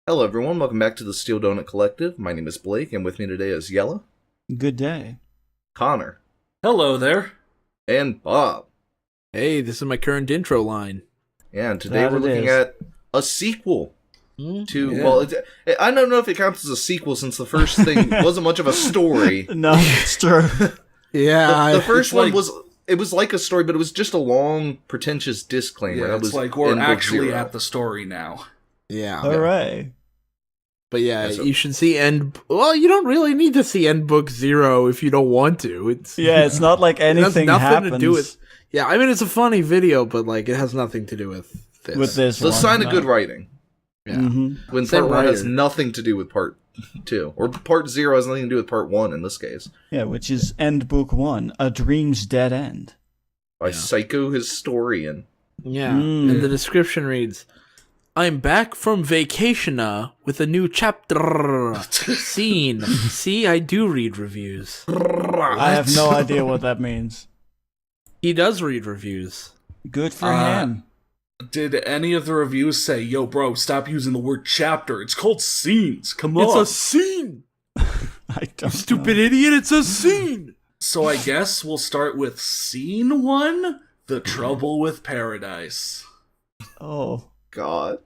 Hello everyone, welcome back to the Steel Donut Collective. My name is Blake, and with me today is Yella, Good day. Connor, Hello there. and Bob. Hey, this is my current intro line. Yeah, and today we're looking at a sequel to, Yeah. well, I don't know if it counts as a sequel since the first thing wasn't much of a story. No, it's true. Yeah, The first it's one like- it was like a story, but it was just a long, pretentious disclaimer. Yeah, That it's was like we're in book actually 0. at the story now. yeah. Hooray. But yeah, Yeah, so- you should see end. Well, you don't really need to see end book 0 if you don't want to. Yeah, it's not like It has anything nothing happens to do with. Yeah, I mean it's a funny video, but like it has nothing to do with this. with this The one. sign of good writing. Yeah. Mm-hmm. When Same part 1 has writer. nothing to do with part 2. Or part 0 has nothing to do with part 1 in this case. Yeah, which is End Book 1, A Dream's Dead End. By Psycho Historian. Yeah, Mm. and the description reads, "I'm back from vacation with a new chapter. Scene. See, I do read reviews. I have no idea what that means. He does read reviews. Good for him. Did any of the reviews say, yo, bro, stop using the word chapter? It's called scenes. Come It's on. a scene. I don't Stupid know. idiot, it's a scene. So I guess we'll start with scene 1, The Trouble with Paradise. Oh. God.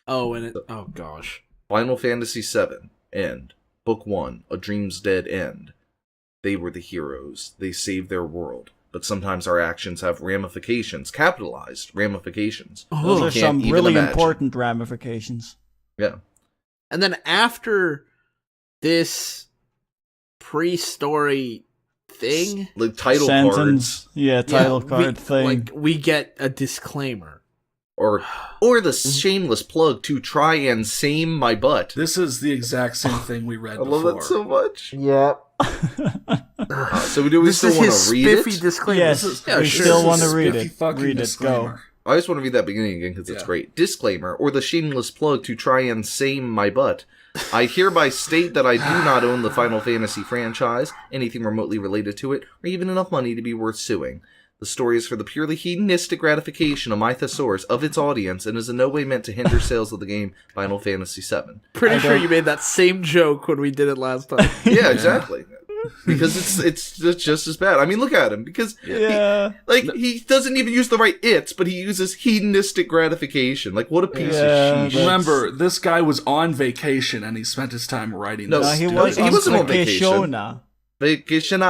Oh, and oh gosh. Final Fantasy VII, End. Book 1, A Dream's Dead End. They were the heroes. They saved their world. But sometimes our actions have ramifications, capitalized ramifications. Those You are can't some even really imagine. important ramifications. Yeah. And then after this pre-story thing, The title Sentence. cards. Yeah, title yeah, card we, thing. like we get a disclaimer. Or the shameless plug to try and same my butt. This is the exact same thing we read I before. love that so much. Yep. So do we This still is want his to read spiffy it? disclaimer. Yes, Yeah, we sure. still This want is to a read spiffy it. fucking Read it, go. disclaimer. I just want to read that beginning again because it's Yeah. great. Disclaimer, or the shameless plug to try and same my butt. I hereby state that I do not own the Final Fantasy franchise, anything remotely related to it, or even enough money to be worth suing. The story is for the purely hedonistic gratification of my thesaurus of its audience and is in no way meant to hinder sales of the game Final Fantasy VII. Pretty I sure don't- you made that same joke when we did it last time. Yeah, exactly. Because it's just as bad. I mean, look at him. Because Yeah. he doesn't even use the right "it's," but he uses hedonistic gratification. Like, what a piece Yeah, of sheesh. Remember, this guy was on vacation and he spent his time writing No, this. No, he dude. was he on wasn't on vacation. vacation. Vacation.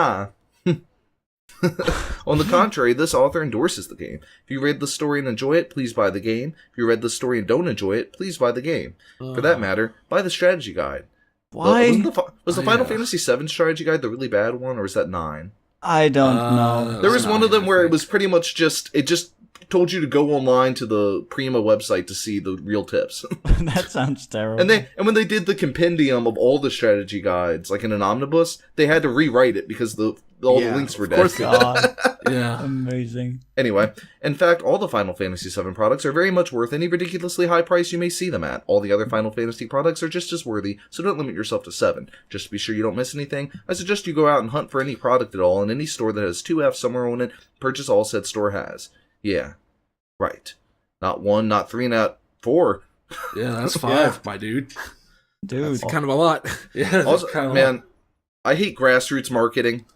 On the contrary, this author endorses the game. If you read the story and enjoy it, please buy the game. If you read the story and don't enjoy it, please buy the game. For that matter, buy the strategy guide. Why? Was the Oh, Final yeah. Fantasy VII strategy guide the really bad one, or was that 9? I don't know. There was one of them 9, I where it think. was pretty much just told you to go online to the Prima website to see the real tips. That sounds terrible. And when they did the compendium of all the strategy guides, like in an omnibus, they had to rewrite it because all the Yeah, links were of dead. course God, Yeah. amazing. Anyway, in fact, all the Final Fantasy VII products are very much worth any ridiculously high price you may see them at. All the other Final Fantasy products are just as worthy, so don't limit yourself to 7. Just to be sure you don't miss anything, I suggest you go out and hunt for any product at all in any store that has 2F somewhere on it. Purchase all said store has. Yeah. Right. Not 1, not 3, not 4. Yeah, that's 5, my dude. Dude. It's kind of a lot. Yeah, that's Also, kind of man, I hate grassroots marketing.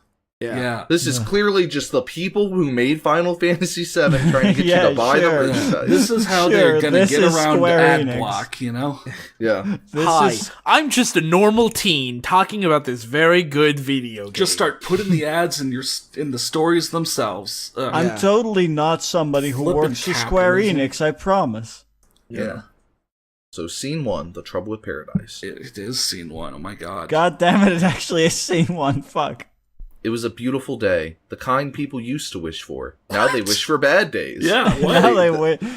Yeah. This is clearly just the people who made Final Fantasy VII trying to get Yeah, you to buy sure. the merchandise. This is how Sure, they're gonna this get is around Square ad Enix. block, you know? Yeah. This Hi, is I'm just a normal teen talking about this very good video game. Just start putting the ads in the stories themselves. I'm Yeah. totally not somebody who Flippin' works for Square capitalism. Enix, I promise. Yeah. So, scene 1, The Trouble with Paradise. It is scene 1. Oh my god. God damn it actually is scene 1, fuck. It was a beautiful day, the kind people used to wish for. Now they wish for bad days. Yeah,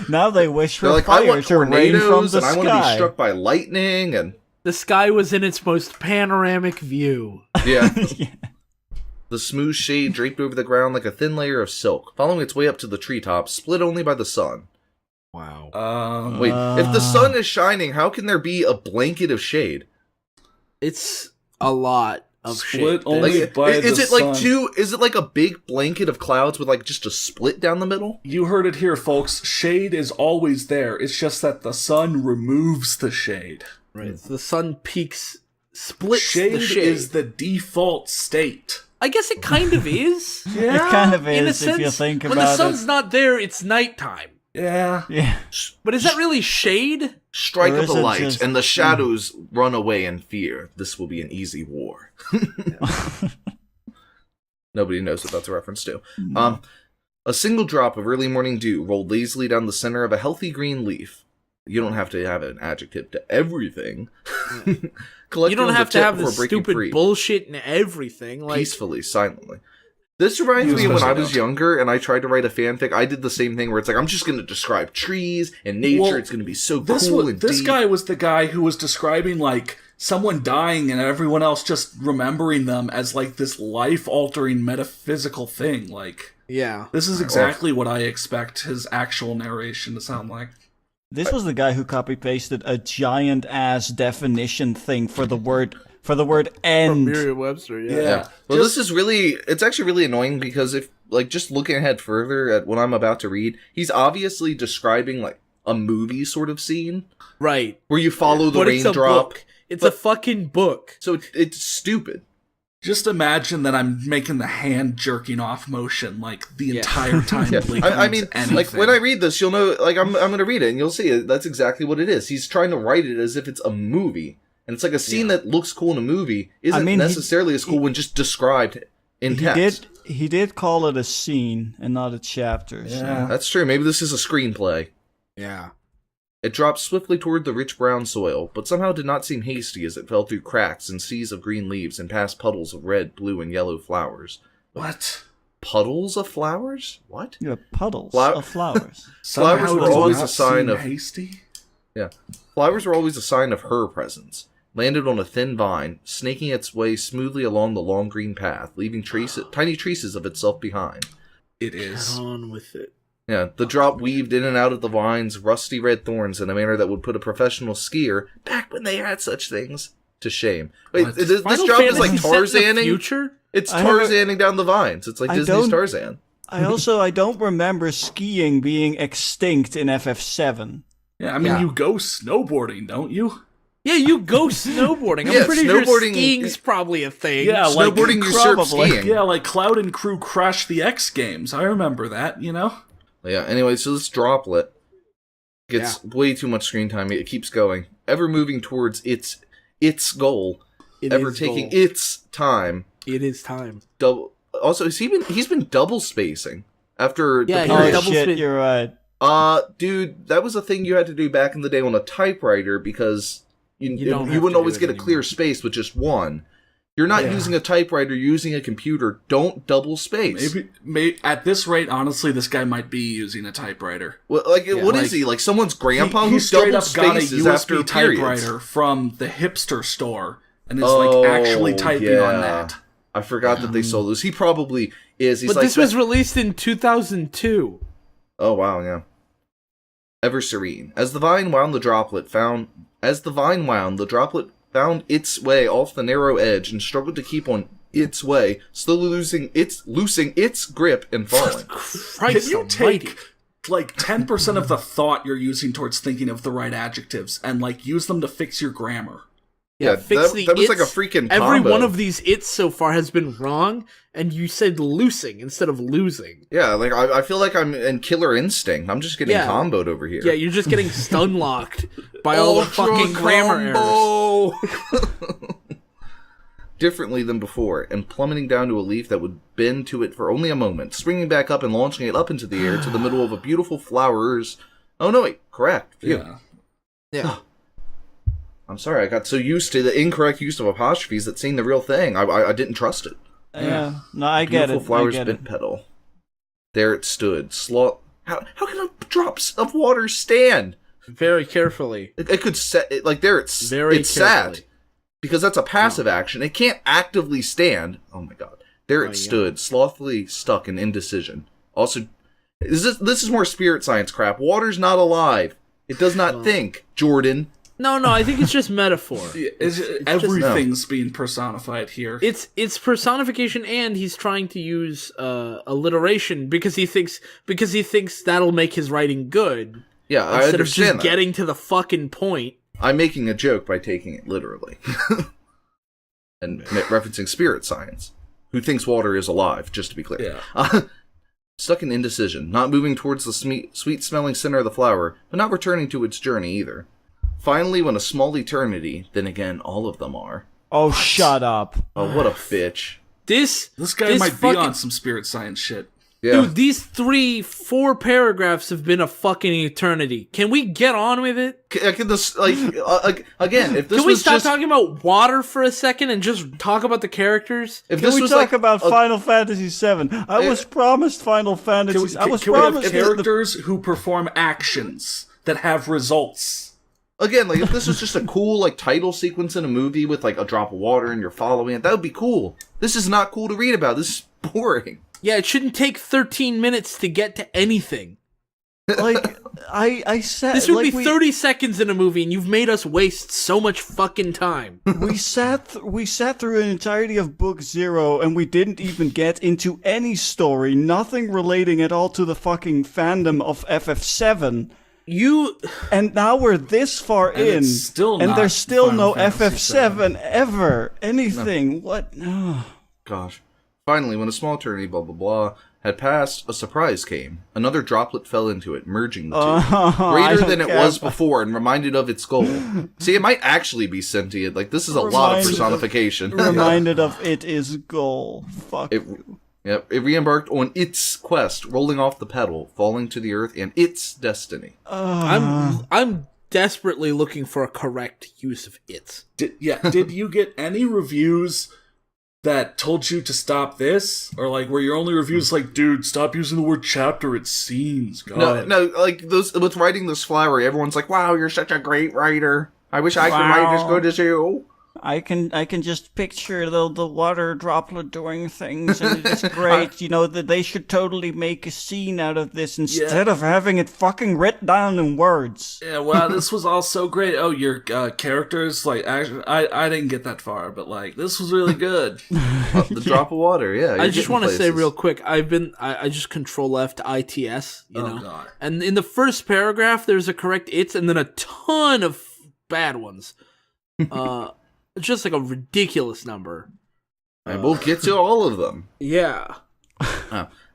Now they wish for They're like, I fire want to rain from tornadoes, the and I want to be sky. struck by lightning, and... the sky was in its most panoramic view. Yeah. Yeah. The smooth shade draped over the ground like a thin layer of silk, following its way up to the treetops, split only by the sun. Wow. Wait, if the sun is shining, how can there be a blanket of shade? It's a lot of Split shit. only Like, by is the it like sun. is it like a big blanket of clouds with like just a split down the middle? You heard it here, folks. Shade is always there. It's just that the sun removes the shade. Right. So the sun peaks, splits Shade the shade. is the default state. I guess it kind of is. Yeah. It kind of In a is sense, if you think when the about sun's it. not there, it's nighttime. Yeah. Yeah. But is that really shade? Strike Or up is a it light, just- and the shadows run away in fear. This will be an easy war. Nobody knows what that's a reference to. A single drop of early morning dew rolled lazily down the center of a healthy green leaf. You don't have to have an adjective to everything. You don't have to have this stupid bullshit and everything. Like, Peacefully, silently. This reminds me of when I Especially was don't. younger and I tried to write a fanfic. I did the same thing where it's like, I'm just going to describe trees and nature. Well, It's going to be so This cool and this deep. guy was the guy who was describing like someone dying and everyone else just remembering them as like this life-altering metaphysical thing. Like, yeah. this is exactly what I expect his actual narration to sound like. This was the guy who copy-pasted a giant-ass definition thing for the word From end. Merriam-Webster, yeah. Yeah. Well, Just- this is really, it's actually really annoying because if, like, just looking ahead further at what I'm about to read, he's obviously describing, like, a movie sort of scene Right. where you follow the But it's a raindrop. book. It's a fucking book. So it's stupid. Just imagine that I'm making the hand jerking off motion like the Yeah. entire time. Yeah. Blake I reads mean, anything. like, when I read this, you'll know, like, I'm going to read it and you'll see it. That's exactly what it is. He's trying to write it as if it's a movie. And it's like a scene that looks cool in a movie isn't mean, necessarily as cool when just described in text. He did call it a scene and not a chapter. so- Yeah. That's true. Maybe this is a screenplay. Yeah. It dropped swiftly toward the rich brown soil, but somehow did not seem hasty as it fell through cracks and seas of green leaves and past puddles of red, blue, and yellow flowers. What? Puddles of flowers? What? Yeah, puddles Flower- of flowers. Flowers Somehow were does always not a sign seem of- hasty. Yeah. Flowers were always a sign of her presence. Landed on a thin vine, snaking its way smoothly along the long green path, leaving tiny traces of itself behind. It Get is. on with it. Yeah, the drop weaved in and out of the vine's rusty red thorns in a manner that would put a professional skier, back when they had such things, to shame. Wait, What? this Final drop is like Fantasy set in the Tarzaning? future? It's I have a- Tarzaning down the vines. It's like I Disney's don't- Tarzan. I don't remember skiing being extinct in FF7. Yeah, I mean, Yeah. you go snowboarding, don't you? Yeah, you go snowboarding. I'm Yeah, pretty sure snowboarding- skiing's probably a thing. Yeah, like Snowboarding usurps probably. skiing. Yeah, like Cloud and crew crashed the X Games. I remember that, you know? Yeah, anyway, so this droplet gets way too much screen time. It keeps going, ever moving towards its goal, It ever is taking goal. its time. It is time. Double. Also, he's been double spacing after Yeah, the he was Oh period. double shit, spin- you're right. Dude, that was a thing you had to do back in the day on a typewriter because You you, don't have you wouldn't to always do it get a clear anymore. space with just one. You're not Yeah. using a typewriter, you're using a computer. Don't double space. Maybe at this rate, honestly, this guy might be using a typewriter. Well, like, what is like, he? Like someone's grandpa he who straight double up got a spaces USB after periods. typewriter from the hipster store and is like actually typing on that. I forgot that they sold those. He probably is. He's But like, this was released in 2002. oh wow, yeah. Ever serene. As the vine wound, the droplet found its way off the narrow edge and struggled to keep on its way, slowly losing its grip and falling. Can Christ you almighty. take like 10% of the thought you're using towards thinking of the right adjectives and like use them to fix your grammar? Yeah, fix that- the that was like a its. freaking Every combo. one of these its so far has been wrong, and you said loosing instead of losing. Yeah, like I feel like I'm in Killer Instinct. I'm just getting Yeah. comboed over here. Yeah, you're just getting stun locked by all the fucking grammar errors. Differently than before, and plummeting down to a leaf that would bend to it for only a moment, springing back up and launching it up into the air to the middle of a beautiful flowers. Oh no, wait, correct. Phew. Yeah. Yeah. I'm sorry, I got so used to the incorrect use of apostrophes that seeing the real thing, I didn't trust it. Yeah, no, I get Beautiful it. flowers I get bent it. petal. There it stood. How can drops of water stand? Very carefully. It could set like there it's Very it's carefully. sat because that's a passive action. It can't actively stand. Oh my god! There it yeah. stood, slothfully stuck in indecision. Also, this is more spirit science crap. Water's not alive. It does not think. Jordan. No, I think it's just metaphor. Everything's being personified here. It's personification, and he's trying to use alliteration because he thinks that'll make his writing good Yeah, I instead of just understand that. getting to the fucking point. I'm making a joke by taking it literally. And referencing spirit science, who thinks water is alive, just to be clear. Yeah. Stuck in indecision, not moving towards the sweet-smelling center of the flower, but not returning to its journey either. Finally, when a small eternity, then again, all of them are. Oh, shut up. Oh, what a bitch. This guy might be on some spirit science shit. Yeah. Dude, these 4 paragraphs have been a fucking eternity. Can we get on with it? Can this, again, if this Can we was stop just... talking about water for a second and just talk about the characters? If Can this we was talk like about Final Fantasy VII? I was promised Final Fantasy. I was Can we have promised characters who perform actions that have results? Again, like, if this was just a cool, like, title sequence in a movie with, like, a drop of water and you're following it, that would be cool. This is not cool to read about. This is boring. Yeah, it shouldn't take 13 minutes to get to anything. Like, I said... This would like be 30 seconds in a movie, and you've made us waste so much fucking time. We sat through an entirety of Book 0, and we didn't even get into any story, nothing relating at all to the fucking fandom of FF7. And now we're this far in, it's still and not there's still Final no Fantasy FF7 ever. Anything. What? Gosh. Finally, when a small eternity, blah blah blah, had passed, a surprise came. Another droplet fell into it, merging the two. Greater than it was before, and reminded of its goal. See, it might actually be sentient. Like, this is a lot of personification. Reminded of it is goal. Fuck you. Yep, it re-embarked on its quest, rolling off the pedal, falling to the earth, and its destiny. I'm desperately looking for a correct use of it. Did you get any reviews that told you to stop this? Or, like, were your only reviews like, dude, stop using the word chapter, it seems, God. No, like, those with writing this flowery, everyone's like, wow, you're such a great writer. I wish I could write as good as you. I can just picture the water droplet doing things, and it's great. You know, that they should totally make a scene out of this instead of having it fucking written down in words. Yeah, wow, this was all so great. Oh, your characters, like, actually, I didn't get that far, but, like, this was really good. The drop of water, yeah. I just want to say real quick, I just Control F to ITS, you know? God. And in the first paragraph, there's a correct it's, and then a ton of bad ones. It's just like a ridiculous number. And we'll get to all of them. Yeah.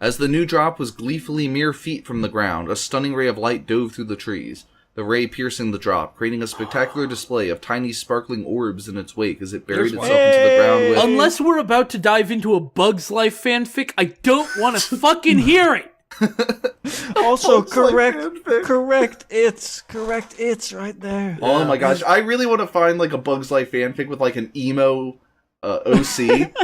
As the new drop was gleefully mere feet from the ground, a stunning ray of light dove through the trees, the ray piercing the drop, creating a spectacular display of tiny sparkling orbs in its wake as it buried itself into the ground with... Unless we're about to dive into a Bug's Life fanfic, I don't want to fucking hear it! Also, correct it's right there. Oh my gosh, I really want to find like a Bug's Life fanfic with like an emo OC.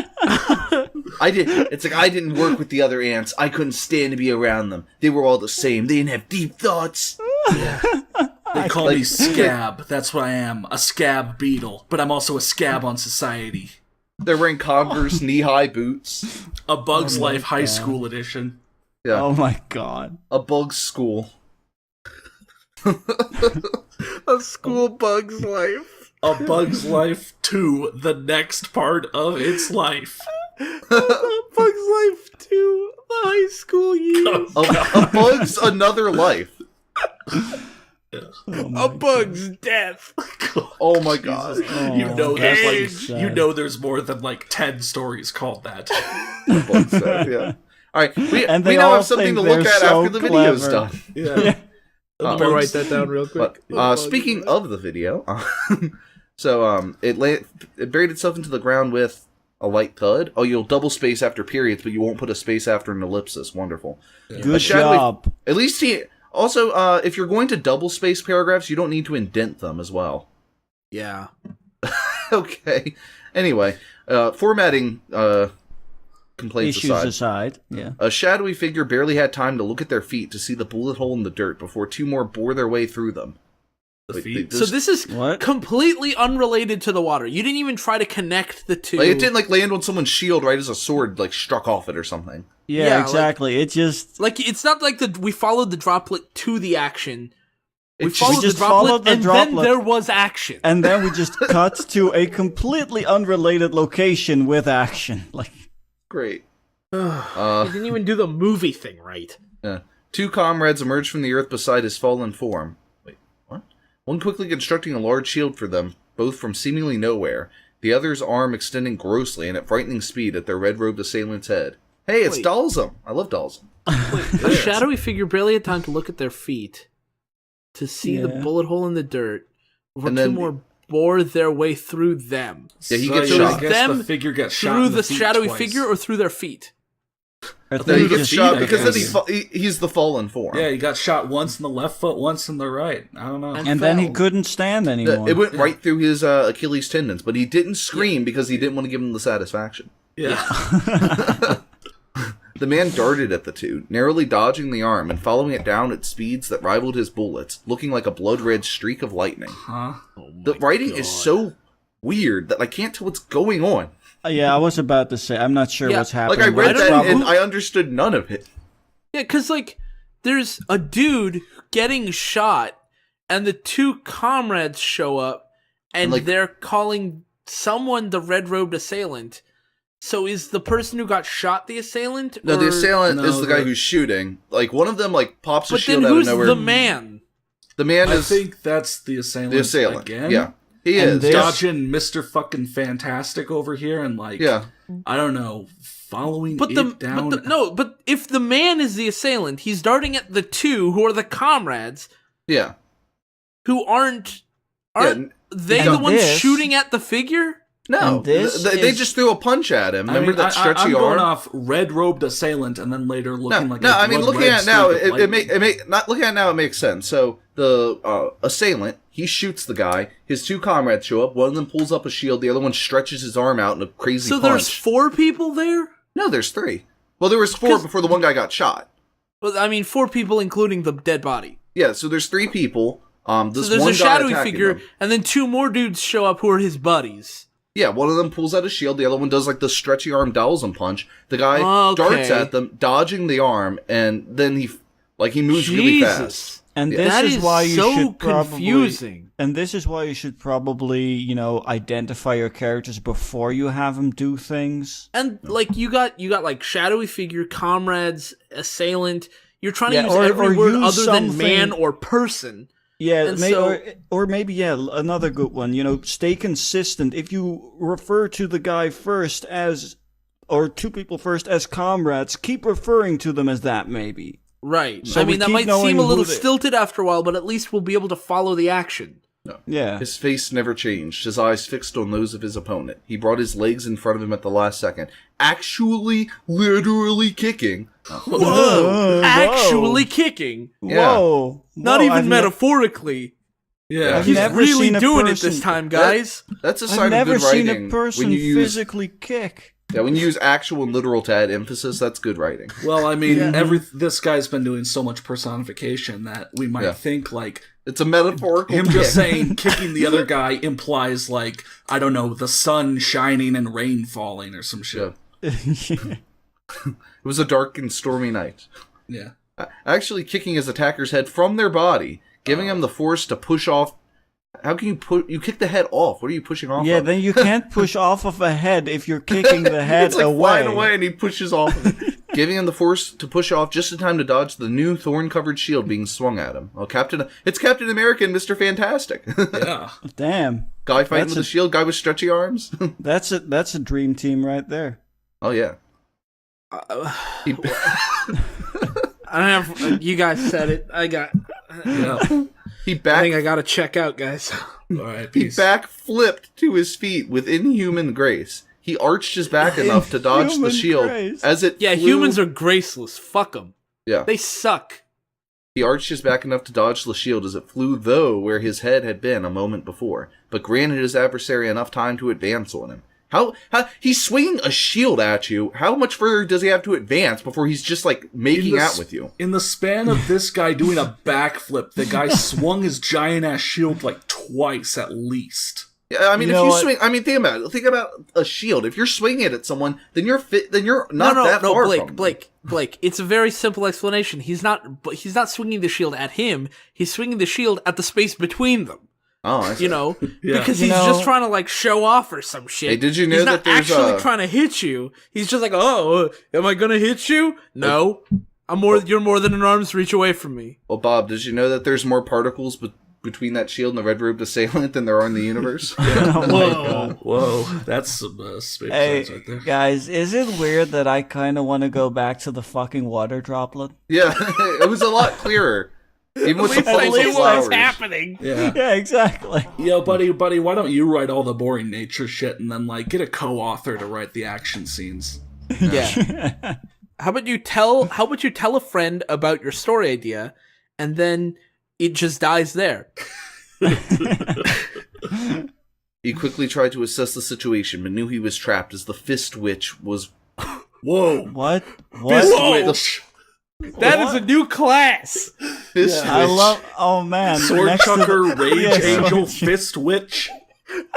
I didn't work with the other ants. I couldn't stand to be around them. They were all the same. They didn't have deep thoughts. They call me Scab. That's what I am. A scab beetle. But I'm also a scab on society. They're wearing Converse knee-high boots. A Bug's Life High School edition. Yeah. Oh my god. A bug school. A school Bug's Life. A Bug's Life 2, the next part of its life. Bug's Life 2, the high school years. A bug's another life. A bug's death. Oh my god. You know there's more than like 10 stories called that. Bug's death, yeah. Alright, we now all have something think to look they're at so after the video's clever. done. Yeah. Let me write that down real quick. Speaking of the video, so it buried itself into the ground with a light thud. Oh, you'll double space after periods, but you won't put a space after an ellipsis. Wonderful. Yeah. Good job. At least he... Also, if you're going to double space paragraphs, you don't need to indent them as well. Yeah. Okay. Anyway, formatting complaints Issues aside, yeah. A shadowy figure barely had time to look at their feet to see the bullet hole in the dirt before two more bore their way through them. So this is completely unrelated to the water. You didn't even try to connect the two. Like, it didn't land on someone's shield right as a sword struck off it or something. Yeah, exactly. It just it's not like we followed the droplet to the action. We followed the droplet, then there was action. And then we just cut to a completely unrelated location with action. Great. You didn't even do the movie thing right. Yeah. Two comrades emerged from the earth beside his fallen form. Wait, what? one quickly constructing a large shield for them, both from seemingly nowhere, the other's arm extending grossly and at frightening speed at their red-robed assailant's head. Hey, it's Dalsum! I love Dalsum. A shadowy figure barely had time to look at their feet, to see the bullet hole in the dirt, before two more bore their way through them. Yeah, he gets shot. shot. I guess the figure gets shot through in the feet shadowy twice. figure or through their feet? Then he gets shot because guess. then he's the fallen form. Yeah, he got shot once in the left foot, once in the right. I don't know. And then he couldn't stand anymore. It went right through his Achilles tendons, but he didn't scream because he didn't want to give him the satisfaction. Yeah. The man darted at the two, narrowly dodging the arm and following it down at speeds that rivaled his bullets, looking like a blood-red streak of lightning. Huh? The writing is so weird that I can't tell what's going on. Yeah, I was about to say, I'm not sure what's happening. Like, I read that probably- and I understood none of it. Yeah, because, like, there's a dude getting shot, and the two comrades show up, and like, they're calling someone the red-robed assailant. So is the person who got shot the assailant? No, the assailant No, is the guy who's shooting. Like, one of them, like, pops a But shield then out of who's nowhere. the man? The man I is think that's the assailant. the assailant. Again. Yeah. He And is. this- Dodging Mr. fucking Fantastic over here and, like, Yeah. I don't know, following But it down. but if the man is the assailant, he's darting at the two who are the comrades, Yeah. who aren't Yeah, they and the ones this- shooting at the figure? No, And this they is- just threw a punch at him. Remember that stretchy I'm going arm? off red-robed assailant and then later looking like no, a I mean, looking blood-red at it now, streak of lightning. not looking at it now, it makes sense. So the assailant, he shoots the guy. His two comrades show up. One of them pulls up a shield. The other one stretches his arm out in a crazy So punch. there's 4 people there? No, there's 3. Well, there was 4 before the one guy got shot. Well, I mean 4 people including the dead body. Yeah, so there's 3 people. This So there's one a guy shadowy attacking figure, them. and then 2 more dudes show up who are his buddies. Yeah, one of them pulls out a shield. The other one does like the stretchy arm Dalsum punch. The guy darts at them, dodging the arm, and then he moves really Jesus. fast. And Yeah. this That is is why you so should probably, confusing. And this is why you should probably, identify your characters before you have them do things. And like you got like shadowy figure, comrades, assailant. You're trying to Yeah, use or every word use other than something- man or person. Yeah, And or maybe another good one. Stay consistent. If you refer to the guy first as, or 2 people first as comrades, keep referring to them as that. Maybe. Right. So I we mean, that keep might knowing seem a little who they- stilted after a while, but at least we'll be able to follow the action. No. Yeah. His face never changed, his eyes fixed on those of his opponent. He brought his legs in front of him at the last second, actually, literally kicking. Whoa! Actually kicking. Yeah. Whoa! Not Whoa, even I've metaphorically. Yeah. I've He's never really seen a doing it person- this time, guys. That's a I've sign never of good seen writing. a person when you use, physically kick. when you use actual and literal to add emphasis, that's good writing. Well, I mean, this guy's been doing so much personification that we might think, like, It's a metaphorical him kick. just saying kicking the other guy implies, like, I don't know, the sun shining and rain falling or some shit. It was a dark and stormy night. Yeah. Actually kicking his attacker's head from their body, giving him the force to push off. How can you kick the head off? What are you pushing off Yeah, of? then you can't push off of a head if you're kicking the head it's like away. flying away and he pushes off of it. Giving him the force to push off just in time to dodge the new thorn-covered shield being swung at him. Oh, it's Captain America and Mr. Fantastic. Yeah. Damn, Guy fighting That's with a shield, guy with stretchy arms. that's a dream team right there. Oh, yeah. He- I don't have. You guys said it. Yeah. he I back think I gotta check out, guys. All right, he peace. backflipped to his feet with inhuman grace. He arched his back enough to dodge the Inhuman shield grace. as it Yeah, flew. humans are graceless. Fuck them. Yeah. They suck. He arched his back enough to dodge the shield as it flew, though, where his head had been a moment before, but granted his adversary enough time to advance on him. How he's swinging a shield at you. How much further does he have to advance before he's just like making out with you? In the span of this guy doing a backflip, the guy swung his giant ass shield like twice at least. Yeah, I mean, You if know you what? swing, I mean, think about it. Think about a shield. If you're swinging it at someone, then you're not that no, far Blake, from them. Blake. It's a very simple explanation. He's not swinging the shield at him. He's swinging the shield at the space between them. Oh, I see. You know, Yeah. because You he's know- just trying to like show off or some shit. Hey, did you know he's that not there's, actually trying to hit you? He's just like, oh, am I gonna hit you? No, You're more than an arm's reach away from me. Well, Bob, did you know that there's more particles between that shield and the red-robed assailant than there are in the universe. Whoa. That's some space Hey, right there. guys, is it weird that I kind of want to go back to the fucking water droplet? Yeah, it was a lot clearer. Even with the I puddles of knew what was flowers. happening. Yeah. Yeah, exactly. Yo, buddy, why don't you write all the boring nature shit and then, like, get a co-author to write the action scenes? Yeah. How about you tell a friend about your story idea, and then it just dies there? He quickly tried to assess the situation, but knew he was trapped as the Fist Witch was... Whoa. What? Fist What? Witch. That is a new class. Fist I Witch. love. Oh man, Sword next to Chucker, the- Rage Yeah, Angel, Sword- Fist Witch.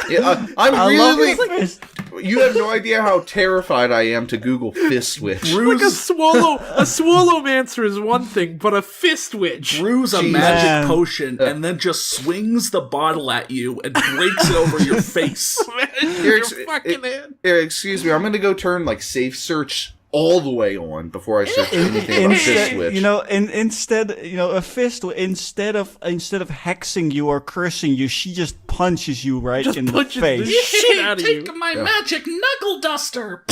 Yeah, I I'm love really... this. You have no idea how terrified I am to Google Fist Witch. Like a Brews, swallowmancer is one thing, but a fist witch. brews a Jeez. magic Man. potion and then just swings the bottle at you and breaks it over your face. Your ex- fucking hand. Here, excuse me, I'm gonna go turn, like, safe search all the way on before I search anything about Fist Instead, Witch. instead, a fist. Instead of hexing you or cursing you, she just punches you right Just in the punches face. the shit out of you. my magic knuckle duster.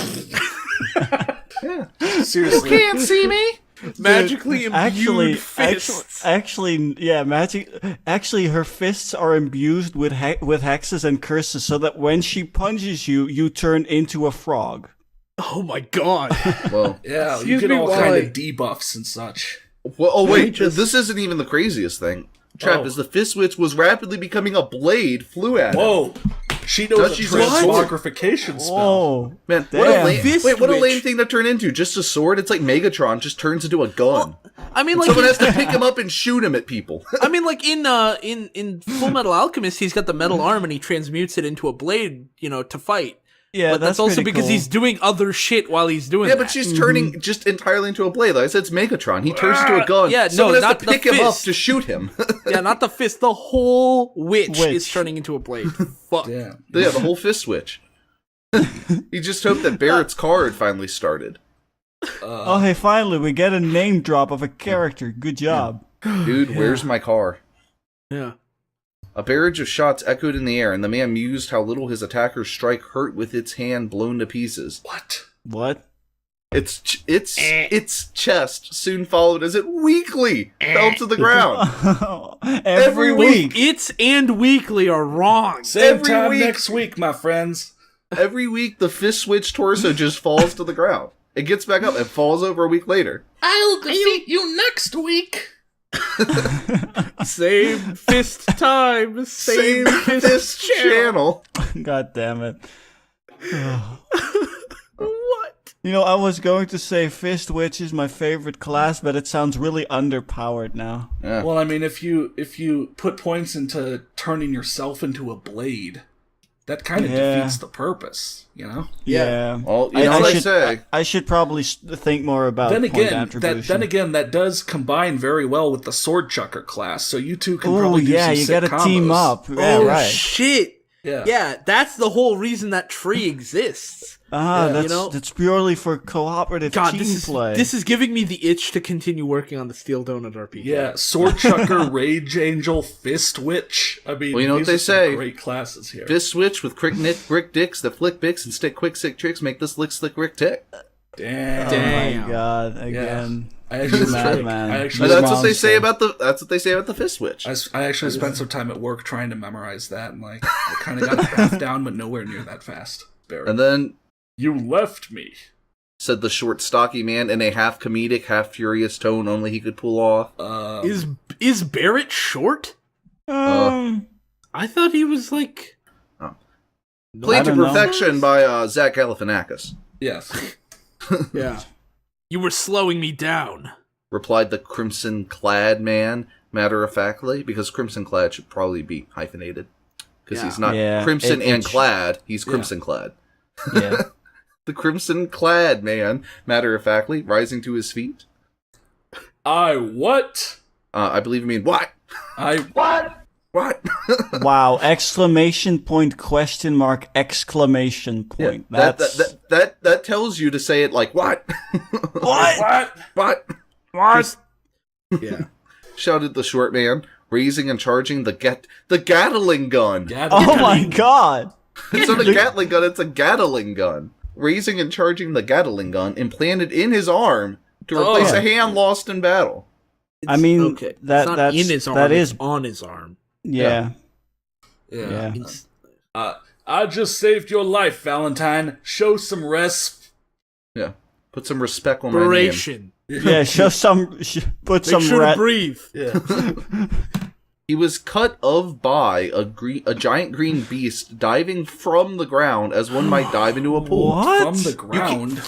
Yeah. Seriously. Can't see me. Magically imbued fists. Actually, yeah, magic. Actually, her fists are imbued with with hexes and curses, so that when she punches you, you turn into a frog. Oh my god. Well, Yeah, Excuse you get me all while kind I- of debuffs and such. oh wait, just- this isn't even the craziest thing. Trap, Oh. as the Fist Witch was rapidly becoming a blade, flew at him. Whoa. She knows Does a she- transmogrification spell. Whoa, Man, Damn. what a lame, Fist wait, what a Witch. lame thing to turn into. Just a sword? It's like Megatron just turns into a gun. I mean, like, Someone has to pick him up and shoot him at people. I mean, like in Full Metal Alchemist, he's got the metal arm and he transmutes it into a blade, to fight. yeah, But that's also pretty because cool. he's doing other shit while he's doing Yeah, that. but she's turning just entirely into a blade. Like I said, it's Megatron. He turns into a gun. Yeah, no, Someone has not to the pick him up fist. to shoot him. Yeah, not the fist. The whole witch Witch. is turning into a blade. Fuck. Yeah. Yeah, the whole Fist Witch. He just hoped that Barrett's card finally started. Oh, hey, finally, we get a name drop of a character. Good job. Dude, where's my car? Yeah. A barrage of shots echoed in the air, and the man mused how little his attacker's strike hurt with its hand blown to pieces. What? What? Its chest soon followed as it weakly fell to the ground. Every week. It's and weekly are wrong. Same Every time week. next week, my friends. Every week, the Fist Switch torso just falls to the ground. It gets back up and falls over a week later. I'll defeat you next week. Same fist time. Same fist channel. God damn it. What? I was going to say Fist Witch is my favorite class, but it sounds really underpowered now. Yeah. Well, I mean, if you put points into turning yourself into a blade, that kind of Yeah. defeats the purpose, Yeah. Well, you know what I say. I should probably think more about Then point again, attribution. that does combine very well with the Sword Chucker class. So you two can Oh, probably do yeah, some you sick gotta team combos. up. Yeah, Oh right. shit. Yeah. Yeah, that's the whole reason that tree exists. That's purely for cooperative God, team this play. is giving me the itch to continue working on the Steel Donut RPG. Yeah, Sword Chucker, Rage Angel, Fist Witch. I mean, Well, you know what these they are some say. great classes here. Fist Switch with brick dicks that flick bicks and stick quick sick tricks make this lick slick rick tick. Damn. Oh my god! Again, I actually, madman. I And actually, that's what they monster. say about the Fist Switch. I actually spent some time at work trying to memorize that, and I kind of got it half down, but nowhere near that fast. Barry. And then You left me. said the short, stocky man in a half comedic, half furious tone only he could pull off. Is Barrett short? I thought he was like Played to don't know. perfection by Zach Galifianakis. Yes. Yeah. You were slowing me down. Replied the crimson-clad man, matter-of-factly, because crimson-clad should probably be hyphenated. Because Yeah. he's not Yeah, crimson and it's- clad, he's crimson-clad. Yeah. The crimson-clad man, matter-of-factly, rising to his feet. I what? I believe you mean, what? I What? Wow! Exclamation point! Question mark! Exclamation Yeah, point! That's that tells you to say it like, what? what? what? What? What? Yeah. Shouted the short man, raising and charging the Gatling gun. Oh my god! It's not a Gatling gun, it's a Gatling gun. Raising and charging the Gatling gun implanted in his arm to replace a hand lost in battle. I mean, okay. that's not in his arm, that it's is on his arm. Yeah. I just saved your life, Valentine. Show some res. Yeah. Put some respect on my name. Yeah, show some. Put Make some. sure to breathe. Yeah. He was cut of by a giant green beast diving from the ground as one might dive into a pool. What? From the ground.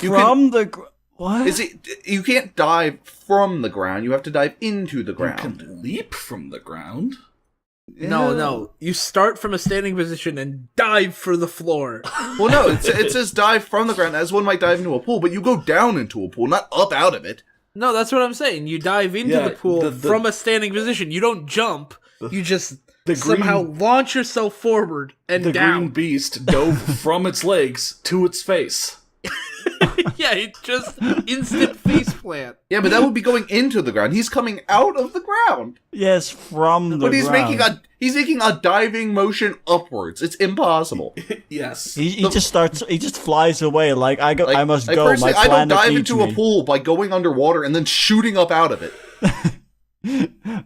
What? You can't dive from the ground. You have to dive into the ground. You can leap from the ground. Yeah. No. You start from a standing position and dive for the floor. Well, no, it says dive from the ground as one might dive into a pool, but you go down into a pool, not up out of it. No, that's what I'm saying. You dive into the pool from a standing position. You don't jump. You just somehow launch yourself forward and down. The down. green beast dove from its legs to its face. Yeah, it's just instant faceplant. Yeah, but that would be going into the ground. He's coming out of the ground. Yes, from the ground. But he's making a diving motion upwards. It's impossible. Yes. He just flies away like I must go. Personally, My planet I don't dive needs into me. a pool by going underwater and then shooting up out of it.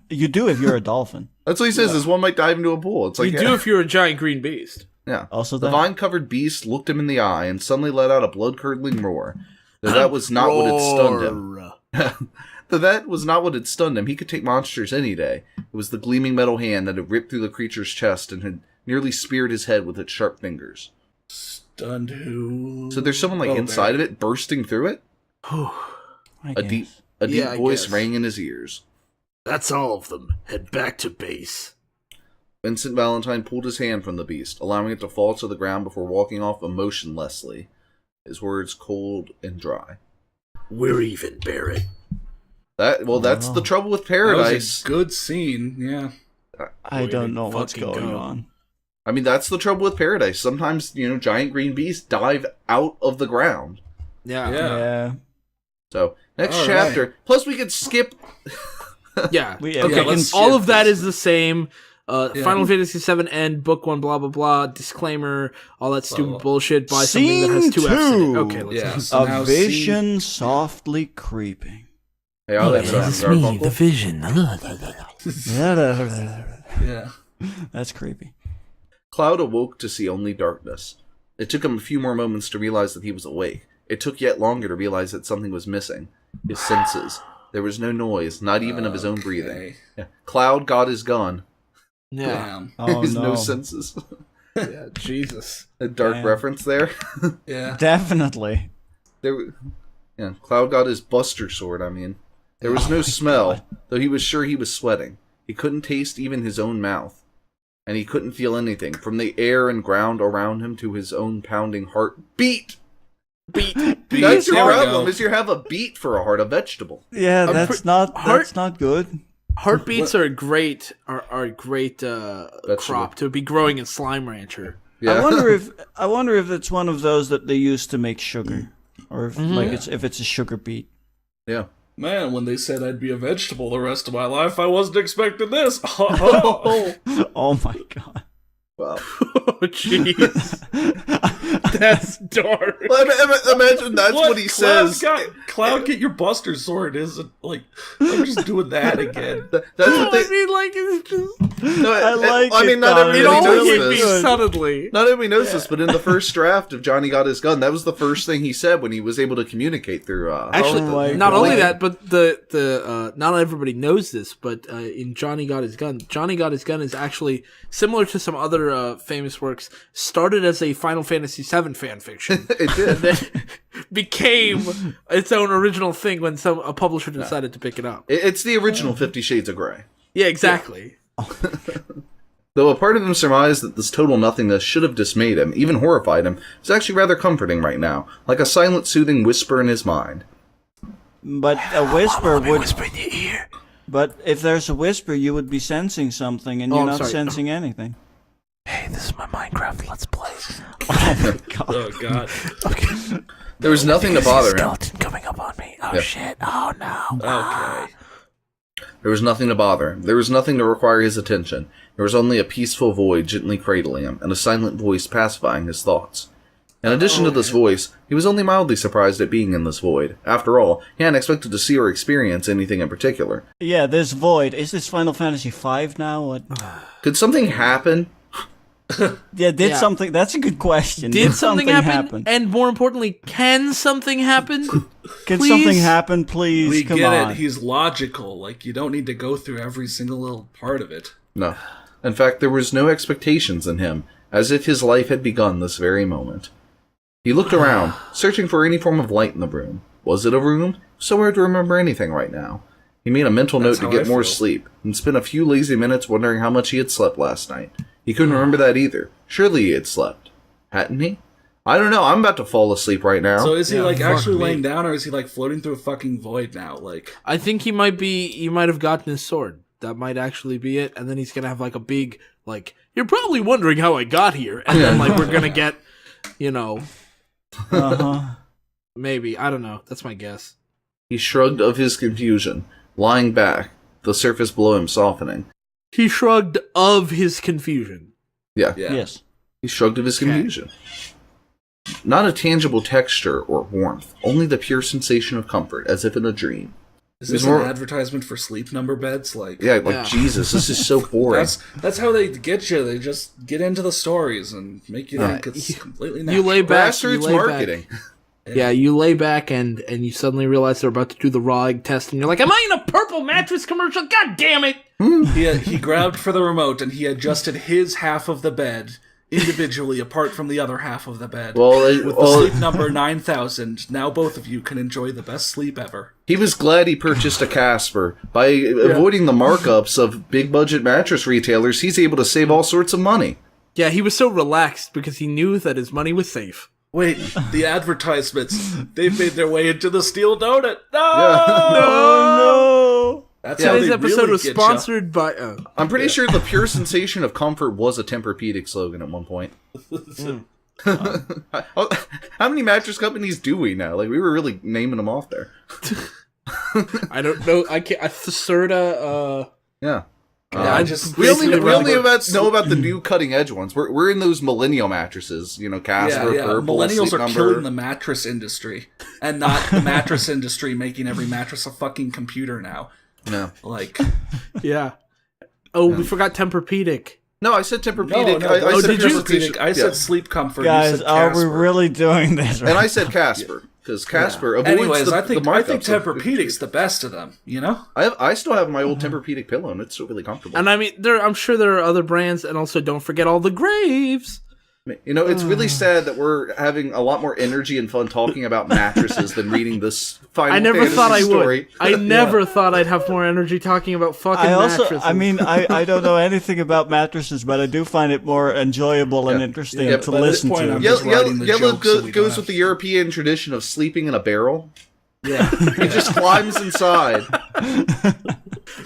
You do if you're a dolphin. That's what he says, is one might dive into a pool. It's like, You do if you're a giant green beast. Yeah. Also the that. vine-covered beast looked him in the eye and suddenly let out a blood-curdling roar. Though that was not what had stunned him. Though that was not what had stunned him. He could take monsters any day. It was the gleaming metal hand that had ripped through the creature's chest and had nearly speared his head with its sharp fingers. Stunned who? So there's someone inside of it, bursting through it? A deep voice rang in his ears. That's all of them. Head back to base. Vincent Valentine pulled his hand from the beast, allowing it to fall to the ground before walking off emotionlessly, his words cold and dry. We're even, Barrett. That's the trouble with Paradise. That was a good scene, yeah. I don't know what's going on. I mean, that's the trouble with Paradise. Sometimes, giant green beasts dive out of the ground. Yeah. So, next chapter. Right. Plus, we could skip... Yeah. Okay, all of that is the same. Final Fantasy VII End, Book 1, blah, blah, blah, disclaimer, all that stupid bullshit, buy something that has 2 F's in it. Okay, let's go. A vision softly creeping. Hey, all that it's me, the vision. Yeah. That's creepy. Cloud awoke to see only darkness. It took him a few more moments to realize that he was awake. It took yet longer to realize that something was missing. His senses. There was no noise, not even of his own breathing. Yeah. Cloud got his gun. Yeah. Oh, He's no senses. Yeah, Jesus. A dark reference there. Yeah. Definitely. Cloud got his buster sword, I mean. There was no smell, though he was sure he was sweating. He couldn't taste even his own mouth. And he couldn't feel anything, from the air and ground around him to his own pounding heart. Beat! That's your problem, is you have a beat for a heart, a vegetable. Yeah, that's not good. Heartbeats are a great crop to be growing in Slime Rancher. Yeah. I wonder if it's one of those that they use to make sugar, or if it's a sugar beet. Yeah. Man, when they said I'd be a vegetable the rest of my life, I wasn't expecting this. Oh my god. Wow. Oh, jeez. That's dark. Imagine that's what he says. Cloud, get your buster sword. Isn't like I'm just doing that again. That's what they mean. Like it's just. No, I like. I mean, not everybody it all knows hit this. me suddenly. Not everybody knows this, but in the first draft of Johnny Got His Gun, that was the first thing he said when he was able to communicate through. Actually, not only that, but the not everybody knows this, but in Johnny Got His Gun is actually similar to some other famous works. Started as a Final Fantasy VII fan fiction. It did. And then became its own original thing when a publisher decided to pick it up. It's the original 50 Shades of Grey. Yeah, exactly. Though a part of him surmised that this total nothingness should have dismayed him, even horrified him, it's actually rather comforting right now, like a silent, soothing whisper in his mind. But a whisper would whisper in your ear. But if there's a whisper, you would be sensing something, and you're not sensing anything. Hey, this is my Minecraft Let's Play. Oh my god. Oh god. Okay. There was nothing to bother him. Skeleton coming up on me. Oh shit. Oh no. Okay. There was nothing to bother him. There was nothing to require his attention. There was only a peaceful void gently cradling him, and a silent voice pacifying his thoughts. In addition to this voice, he was only mildly surprised at being in this void. After all, he hadn't expected to see or experience anything in particular. Yeah, this void. Is this Final Fantasy V now? What? Could something happen? Yeah, something... That's a good question. Did something happen? And more importantly, can something happen? Can something happen, please? We Come get on. it. He's logical. Like, you don't need to go through every single little part of it. No. In fact, there was no expectations in him, as if his life had begun this very moment. He looked around, searching for any form of light in the room. Was it a room? So hard to remember anything right now. He made a mental note to get more sleep, and spent a few lazy minutes wondering how much he had slept last night. He couldn't remember that either. Surely he had slept. Hadn't he? I don't know, I'm about to fall asleep right now. So is he actually laying down, or is he floating through a fucking void now? I think he might have gotten his sword. That might actually be it, and then he's gonna have a big, you're probably wondering how I got here, and then we're gonna get, maybe, I don't know, that's my guess. He shrugged of his confusion, lying back, the surface below him softening. He shrugged of his confusion. Yeah. Yes. He shrugged of his confusion. Not a tangible texture or warmth, only the pure sensation of comfort, as if in a dream. Is this an advertisement for Sleep Number beds? Jesus, this is so boring. That's how they get you. They just get into the stories and make you think it's completely natural. You lay back. Grassroots marketing. Yeah, you lay back and you suddenly realize they're about to do the raw egg test, and you're like, "Am I in a purple mattress commercial? God damn it!" He grabbed for the remote and he adjusted his half of the bed individually apart from the other half of the bed. With the sleep number 9000, now both of you can enjoy the best sleep ever. He was glad he purchased a Casper. By avoiding the markups of big-budget mattress retailers, he's able to save all sorts of money. Yeah, he was so relaxed because he knew that his money was safe. Wait, the advertisements. They've made their way into the steel donut. No! Yeah. No! That's how Today's they episode really was get sponsored by... I'm pretty sure the pure sensation of comfort was a Tempur-Pedic slogan at one point. How many mattress companies do we know? We were really naming them off there. I don't know. I can't... Serta, Yeah. we only know about the new cutting edge ones. We're in those millennial mattresses, Casper, Purple, Millennials Sleep are Number. killing the mattress industry, and not the mattress industry making every mattress a fucking computer now. No. yeah. Oh, we forgot Tempur-Pedic. No, I said Tempur-Pedic. No, I said did you? Tempur-Pedic. I said Sleep Comfort. Guys, you said are we Casper. really doing this right? And I said Casper, because Casper avoids Anyways, I think Tempur-Pedic's Tempur-Pedic's the best of them, I still have my old Tempur-Pedic pillow, and it's still really comfortable. And I mean, I'm sure there are other brands, and also don't forget all the Graves. It's really sad that we're having a lot more energy and fun talking about mattresses than reading this Final I never Fantasy thought I story. would. I never thought I'd have more energy talking about fucking mattresses. I don't know anything about mattresses, but I do find it more enjoyable and interesting to listen to. Yellow goes with the European tradition of sleeping in a barrel. Yeah. He just climbs inside,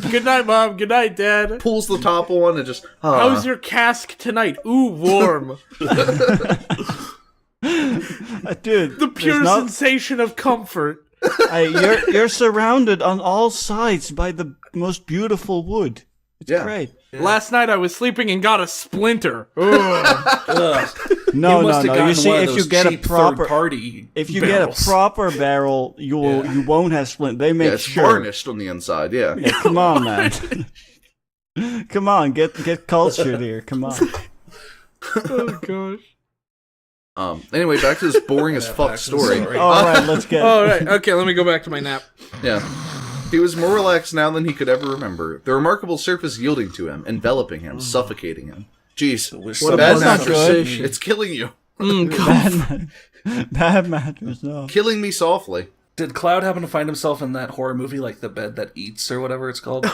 Good night, Mom. Good night, Dad. pulls the top on, and just... How's your cask tonight? Ooh, warm. Dude, The pure sensation of comfort. you're surrounded on all sides by the most beautiful wood. It's great. Yeah. Last night I was sleeping and got a splinter. No. You see, if you get a proper party, get a proper barrel, you won't have splint. They make it's sure. varnished on the inside. Yeah. Come on, man. Come on, get cultured here. Come on. Oh gosh. Anyway, back to this boring as fuck story. All right, let's get. All right. Okay, let me go back to my nap. Yeah. He was more relaxed now than he could ever remember. The remarkable surface yielding to him, enveloping him, suffocating him. Jeez, what bad not mattress. good. It's killing you. Bad mattress, no. Killing me softly. Did Cloud happen to find himself in that horror movie, The Bed That Eats, or whatever it's called?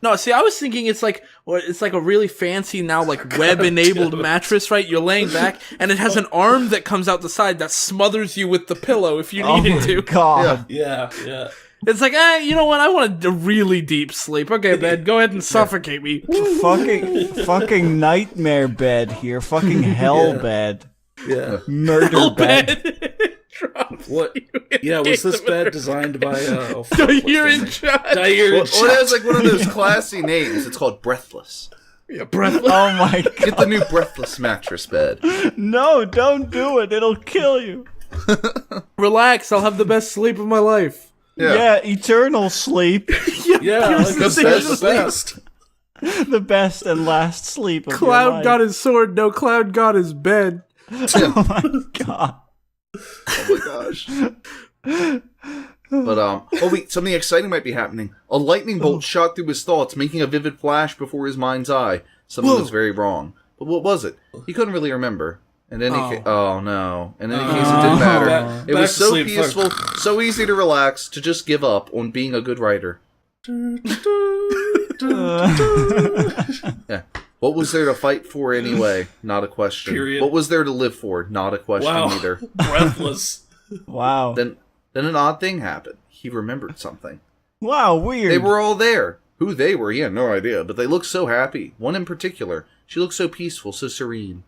No, see, I was thinking it's like a really fancy now web-enabled mattress, right? You're laying back, and it has an arm that comes out the side that smothers you with the pillow if you need it to. God. Yeah. It's like, you know what? I want a really deep sleep. Okay, bed, go ahead and suffocate me. Fucking nightmare bed here. Fucking hell bed. Yeah. Murder bed. Drops. What? Yeah, was this bed designed by You're in charge. Well, it has like one of those classy names. It's called Breathless. Yeah, breathless. Oh my god. Get the new Breathless mattress bed. No, don't do it. It'll kill you. Relax, I'll have the best sleep of my life. Yeah, eternal sleep. Yeah, like the best. The best and last sleep of your Cloud life. got his sword, no Cloud got his bed. Oh my god. Oh my gosh. But oh wait, something exciting might be happening. A lightning bolt shot through his thoughts, making a vivid flash before his mind's eye. Something was very wrong. But what was it? He couldn't really remember. In any case, oh no. In any case, it didn't matter. It was so peaceful, so easy to relax, to just give up on being a good writer. Yeah. What was there to fight for anyway? Not a question. Period. What was there to live for? Not a question either. Breathless. Wow. Then an odd thing happened. He remembered something. Wow, weird. They were all there. Who they were, he had no idea, but they looked so happy. One in particular. She looked so peaceful, so serene.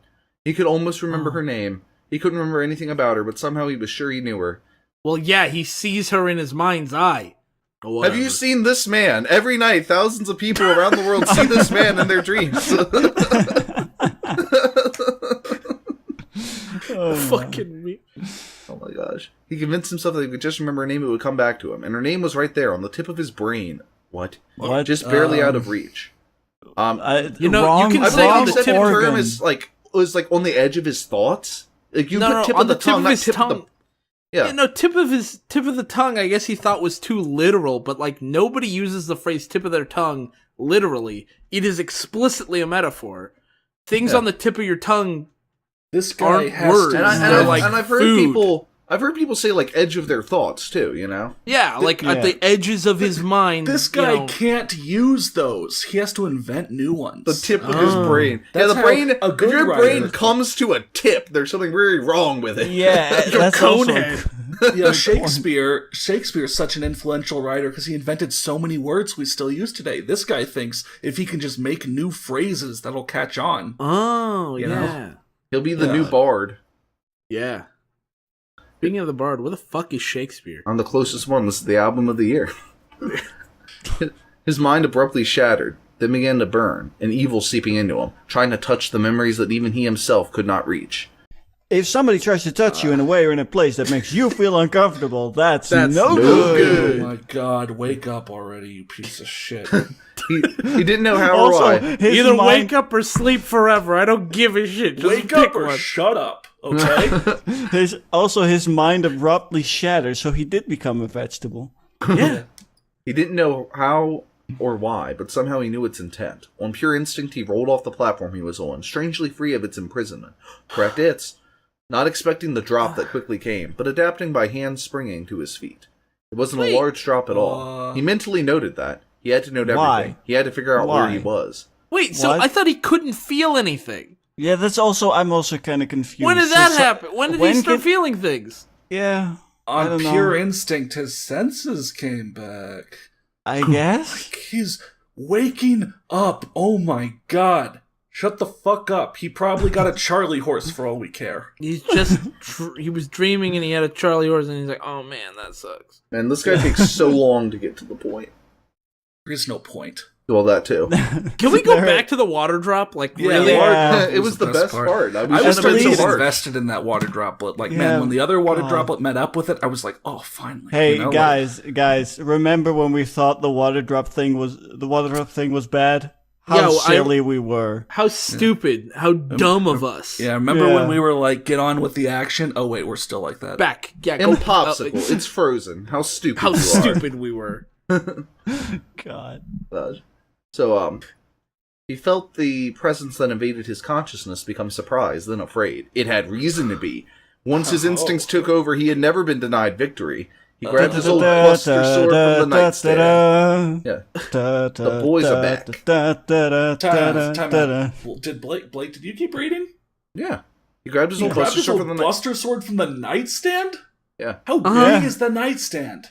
He could almost remember her name. He couldn't remember anything about her, but somehow he was sure he knew her. Well, yeah, he sees her in his mind's eye. Have you seen this man? Every night, thousands of people around the world see this man in their dreams. Fucking me. Oh my gosh. He convinced himself that he could just remember her name, it would come back to him. And her name was right there, on the tip of his brain. What? Just barely out of reach. You can I say think on the the tip organ. term is was like on the edge of his thoughts. Like you put tip on of the tip tongue, of not his tip tongue. of the... Yeah. Tip of the tongue, I guess he thought was too literal, but like nobody uses the phrase tip of their tongue literally. It is explicitly a metaphor. Things on the tip of your tongue This guy aren't has words. to. And I've heard food. I've heard people say like edge of their thoughts too, you know? Yeah, like at the edges of his mind. This guy can't use those. He has to invent new ones. The tip of his brain. That's the how brain. a good If your writer- brain comes to a tip, there's something very wrong with it. Yeah, that's also... Yeah, Shakespeare's such an influential writer because he invented so many words we still use today. This guy thinks if he can just make new phrases that'll catch on. Oh, You yeah. know? He'll be the new bard. Yeah. Speaking of the bard, where the fuck is Shakespeare? I'm the closest one. This is the album of the year. His mind abruptly shattered, then began to burn, an evil seeping into him, trying to touch the memories that even he himself could not reach. If somebody tries to touch you in a way or in a place that makes you feel uncomfortable, that's no no good. Oh my god, wake up already, you piece of shit. He didn't know how or Also, why. his Either mind... wake up or sleep forever. I don't give a shit. Just Wake pick up or one. shut up, okay? his mind abruptly shattered, so he did become a vegetable. Yeah. He didn't know how or why, but somehow he knew its intent. On pure instinct, he rolled off the platform he was on, strangely free of its imprisonment. Correct its. Not expecting the drop that quickly came, but adapting by hand springing to his feet. It wasn't a large drop at all. He mentally noted that. He had to note everything. Why? He had to figure out Why? where he was. Wait, so What? I thought he couldn't feel anything. Yeah, I'm also kind of confused. When did that happen? When did he start can- feeling things? Yeah, I On don't pure know. instinct, his senses came back. I guess. He's waking up. Oh my god. Shut the fuck up. He probably got a Charlie horse for all we care. He's just, he was dreaming and he had a Charlie horse and he's like, oh man, that sucks. Man, this guy takes so long to get to the point. There is no point. Well, that too. Can we go back to the water drop? Like, really? Yeah. It was the best part. I was At least- so invested in that water droplet. Like, Yeah. man, when the other water droplet met up with it, I was like, oh, finally. Hey, you know, guys, remember when we thought the water drop thing was bad? How Yeah, well, silly we were. How stupid, how dumb of us. Yeah, remember Yeah. when we were like, get on with the action? Oh, wait, we're still like that. Back. Yeah, go, Impopsible. It's frozen. How stupid how you stupid we were. God. are. So, he felt the presence that invaded his consciousness become surprised, then afraid. It had reason to be. Once his instincts took over, he had never been denied victory. He grabbed his old cluster sword from the nightstand. Yeah. The boys are back. Time. Well, did Blake, did you keep reading? Yeah. He grabbed his old Grabbed cluster his sword old from the buster sword from the nightstand? Yeah. How big Yeah. is the nightstand?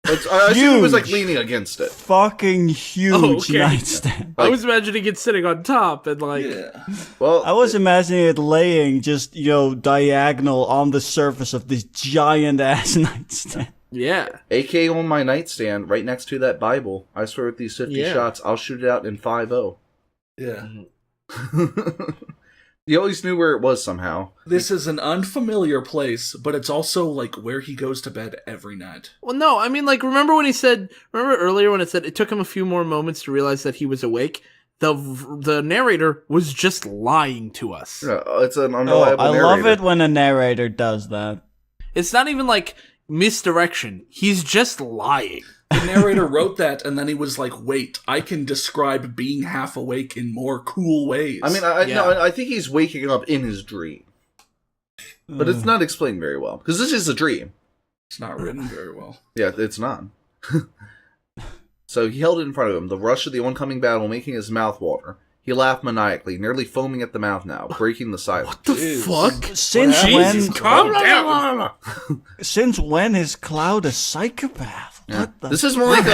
I assume it was like leaning against it. Fucking huge nightstand. I was imagining it sitting on top and like. Yeah. Well, I was imagining it laying just, diagonal on the surface of this giant ass nightstand. Yeah. AK on my nightstand, right next to that Bible. I swear with these 50 shots, I'll shoot it out in 5-0. Yeah. You always knew where it was somehow. This is an unfamiliar place, but it's also, like, where he goes to bed every night. Well, no, I mean, like, remember earlier when it said it took him a few more moments to realize that he was awake? The narrator was just lying to us. Yeah, it's an unreliable narrator. I love it when a narrator does that. It's not even, like, misdirection. He's just lying. The narrator wrote that, and then he was like, wait, I can describe being half awake in more cool ways. I mean, I think he's waking up in his dream. But it's not explained very well. Because this is a dream. It's not written very well. Yeah, it's not. So he held it in front of him, the rush of the oncoming battle making his mouth water. He laughed maniacally, nearly foaming at the mouth now, breaking the silence. What the fuck? Since when is Cloud a psychopath? Yeah. This is more like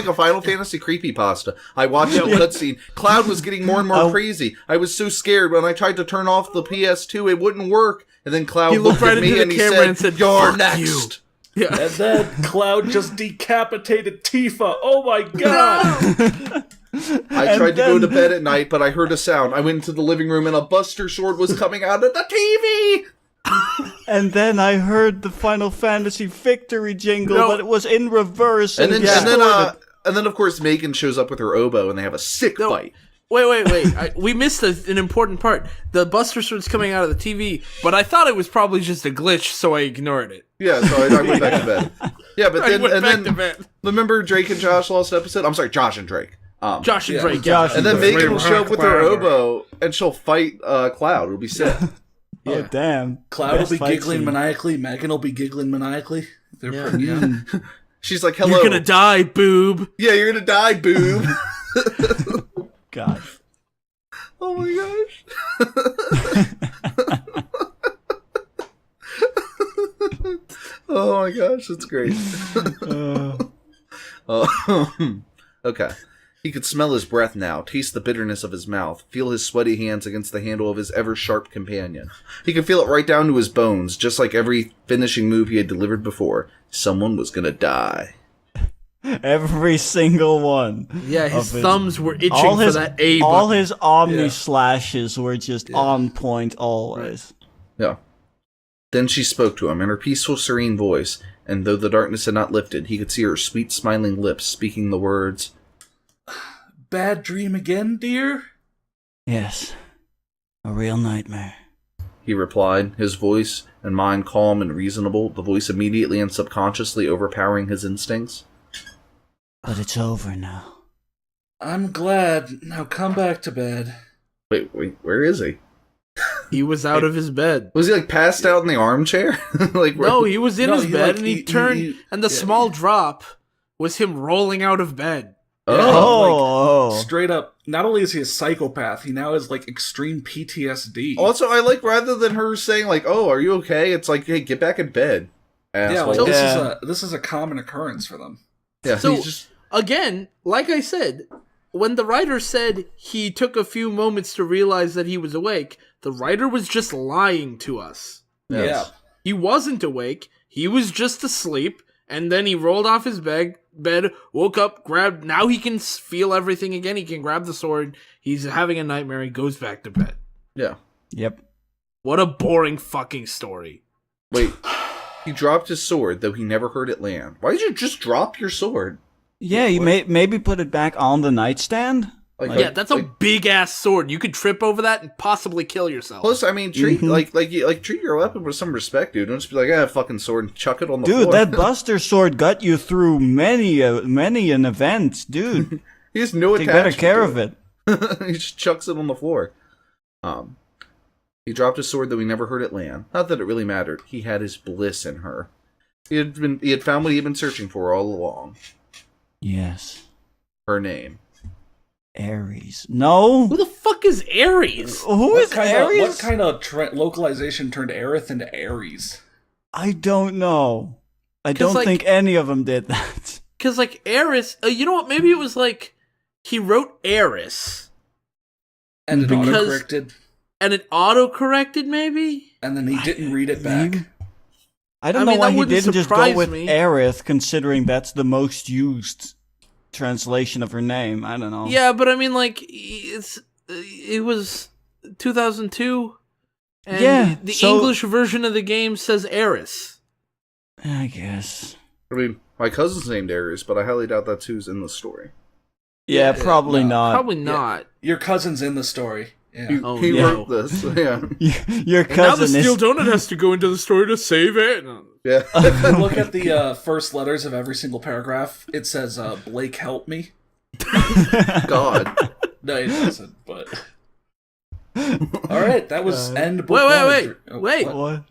a Final Fantasy creepypasta. I watched the cutscene. Cloud was getting more and more crazy. I was so scared when I tried to turn off the PS2, it wouldn't work. And then Cloud looked at me and he said, "You're next." Yeah. And then Cloud just decapitated Tifa. Oh my god! I tried to go to bed at night, but I heard a sound. I went into the living room and a Buster Sword was coming out of the TV! And then I heard the Final Fantasy victory jingle, but it was in reverse. And then of course, Megan shows up with her oboe and they have a sick fight. Wait. We missed an important part. The Buster Sword's coming out of the TV, but I thought it was probably just a glitch, so I ignored it. Yeah, so I went back to bed. Yeah, but then, remember Drake and Josh lost an episode? I'm sorry, Josh and Drake. Josh and Drake. Josh and then Megan will show up with her oboe, and she'll fight Cloud. It'll be sick. Oh, damn. Cloud will be giggling maniacally. Megan will be giggling maniacally. She's like, hello. You're gonna die, boob. Yeah, you're gonna die, boob. God. Oh my gosh. Oh my gosh, that's great. Okay. He could smell his breath now, taste the bitterness of his mouth, feel his sweaty hands against the handle of his ever-sharp companion. He could feel it right down to his bones, just like every finishing move he had delivered before. Someone was gonna die. Every single one. Yeah, his thumbs were itching for that A button. All his Omni slashes were just on point always. Yeah. Then she spoke to him in her peaceful, serene voice, and though the darkness had not lifted, he could see her sweet, smiling lips speaking the words, "Bad dream again, dear?" "Yes. A real nightmare," he replied, his voice and mind calm and reasonable, the voice immediately and subconsciously overpowering his instincts. "But it's over now." "I'm glad. Now come back to bed." Wait, where is he? He was out of his bed. Was he like passed out in the armchair? No, he was in his bed and he turned, and the small drop was him rolling out of bed. Straight up, not only is he a psychopath, he now has like extreme PTSD. Also, I like rather than her saying like, "Oh, are you okay?" It's like, "Hey, get back in bed." Asshole. Yeah, this is a common occurrence for them. Yeah. So again, like I said, when the writer said he took a few moments to realize that he was awake, the writer was just lying to us. Yes. Yeah. He wasn't awake. He was just asleep, and then he rolled off his bed, woke up, grabbed... Now he can feel everything again. He can grab the sword. He's having a nightmare. He goes back to bed. Yeah. Yep. What a boring fucking story. Wait. He dropped his sword, though he never heard it land. Why did you just drop your sword? Yeah, you maybe put it back on the nightstand? That's a big-ass sword. You could trip over that and possibly kill yourself. Plus, I mean, treat treat your weapon with some respect, dude. Don't just be like, fucking sword, and chuck it on the floor. Dude, that Buster Sword got you through many an event, dude. He has no attachment. Take better care of it. He just chucks it on the floor. He dropped his sword, though he never heard it land. Not that it really mattered. He had his bliss in her. He had found what he had been searching for all along. Yes. Her name. Ares. No. Who the fuck is Ares? Who is Ares? What kind of localization turned Aerith into Ares? I don't know. I don't think any of them did that. Because, like, Eris... you know what? Maybe it was, like, he wrote Eris. And it autocorrected. And it autocorrected, maybe? And then he didn't read it back. I don't know why he didn't just go with Aerith, considering that's the most used translation of her name. I don't know. Yeah, but I mean, like, it was 2002, and the English version of the game says Eris. I guess. I mean, my cousin's named Ares, but I highly doubt that's who's in the story. Yeah, probably not. Probably not. Your cousin's in the story. Yeah. He wrote this. Yeah. Your cousin now the Steel Donut has to go into the story to save it. Yeah. Look at the first letters of every single paragraph. It says, Blake, help me. God. No, it doesn't, but... Alright, that was end book Wait. What?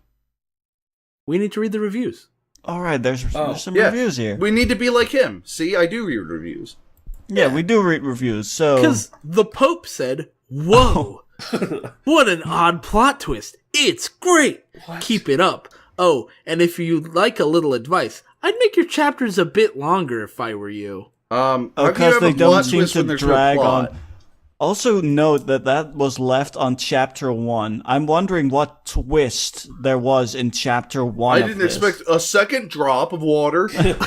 We need to read the reviews. Alright, there's some reviews here. We need to be like him. See, I do read reviews. Yeah, we do read reviews, so... Because the Pope said... Whoa! What an odd plot twist. It's great. What? Keep it up. Oh, and if you like a little advice, I'd make your chapters a bit longer if I were you. Because they don't seem to drag on. Also note that was left on chapter 1. I'm wondering what twist there was in chapter 1. I didn't expect a second drop of water. I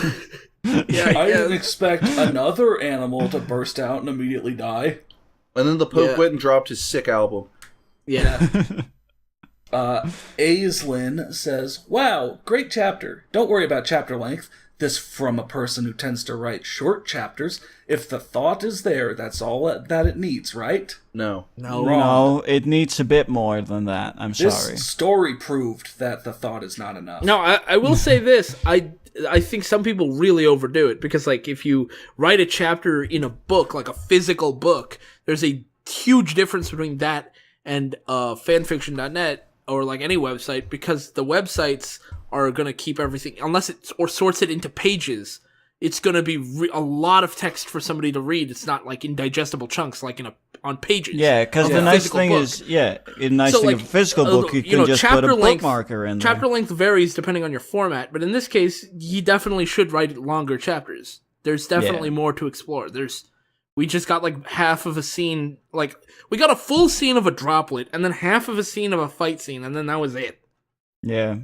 didn't expect another animal to burst out and immediately die. And then the Pope went and dropped his sick album. Yeah. Aislinn says, wow, great chapter. Don't worry about chapter length. This from a person who tends to write short chapters. If the thought is there, that's all that it needs, right? No. No, it needs a bit more than that. I'm sorry. This story proved that the thought is not enough. No, I will say this. I think some people really overdo it because, like, if you write a chapter in a book, like a physical book, there's a huge difference between that and fanfiction.net or, like, any website, because the websites are going to keep everything, unless it sorts it into pages, it's going to be a lot of text for somebody to read. It's not, like, in digestible chunks, like on pages. Yeah, because the nice thing is, the nice thing of a physical book, you can just put a bookmarker in there. Chapter length varies depending on your format, but in this case, you definitely should write longer chapters. There's definitely more to explore. We just got, like, half of a scene, like, we got a full scene of a droplet, and then half of a scene of a fight scene, and then that was it. Yeah.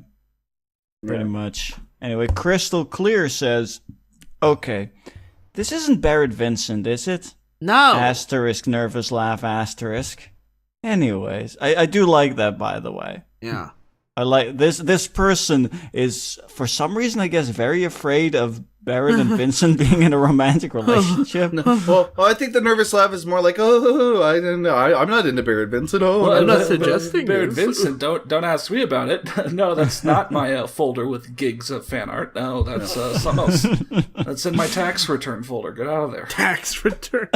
Pretty much. Anyway, Crystal Clear says, okay, this isn't Barrett Vincent, is it? No. Asterisk, nervous laugh, asterisk. Anyways, I do like that, by the way. Yeah. I like this person is, for some reason, I guess, very afraid of Barrett and Vincent being in a romantic relationship. Well, I think the nervous laugh is more like, oh, I don't know, I'm not into Barrett Vincent. Oh, I'm not suggesting Barrett Vincent. Don't ask me about it. No, that's not my folder with gigs of fan art. No, that's something else. That's in my tax return folder. Get out of there. Tax return.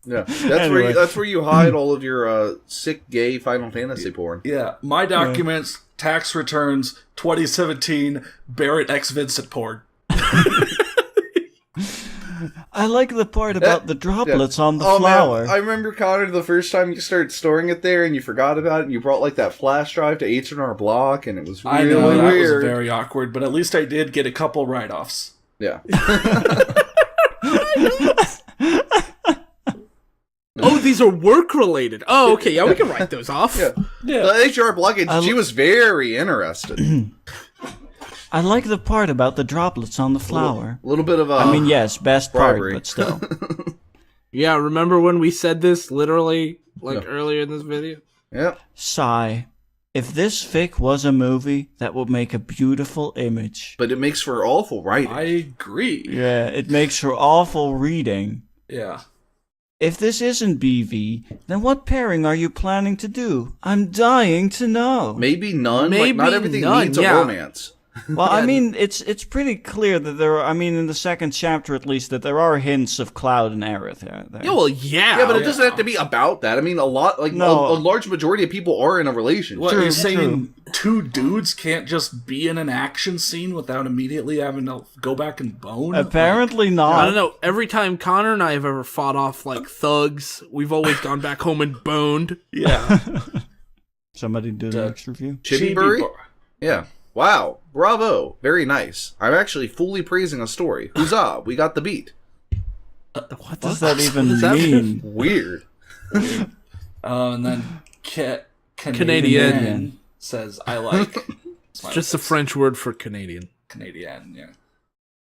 Yeah, that's where you hide all of your sick gay Final Fantasy porn. Yeah, my documents, tax returns, 2017, Barrett X Vincent porn. I like the part about the droplets on the flower. Man, I remember, Connor, the first time you started storing it there and you forgot about it and you brought, like, that flash drive to H&R Block and it was really weird. I know, that was very awkward, but at least I did get a couple write-offs. Yeah. Oh, these are work-related. Oh, okay, yeah, we can write those off. Yeah. The HR Block, she was very interested. I like the part about the droplets on the flower. A little bit of I mean, yes, best bribery. Part, but still. Yeah, remember when we said this, literally, earlier in this video? Yeah. Sigh. If this fic was a movie, that would make a beautiful image. But it makes for awful writing. I agree. Yeah, it makes for awful reading. Yeah. If this isn't BV, then what pairing are you planning to do? I'm dying to know. Maybe none. Like, not everything needs a romance. Well, I mean, it's pretty clear that there are, I mean, in the second chapter at least, that there are hints of Cloud and Aerith there. Yeah, well, yeah. Yeah, but it doesn't have to be about that. I mean, a large majority of people are in a relationship. What, you're saying two dudes can't just be in an action scene without immediately having to go back and bone? Apparently not. I don't know. Every time Connor and I have ever fought off, like, thugs, we've always gone back home and boned. Yeah. Somebody did an next review? Chibibury? Yeah. Wow, bravo, very nice. I'm actually fully praising a story. Huzzah, we got the beat. What does that even mean? Weird. And then Canadian says, I like. It's just a French word for Canadian. Canadian, yeah.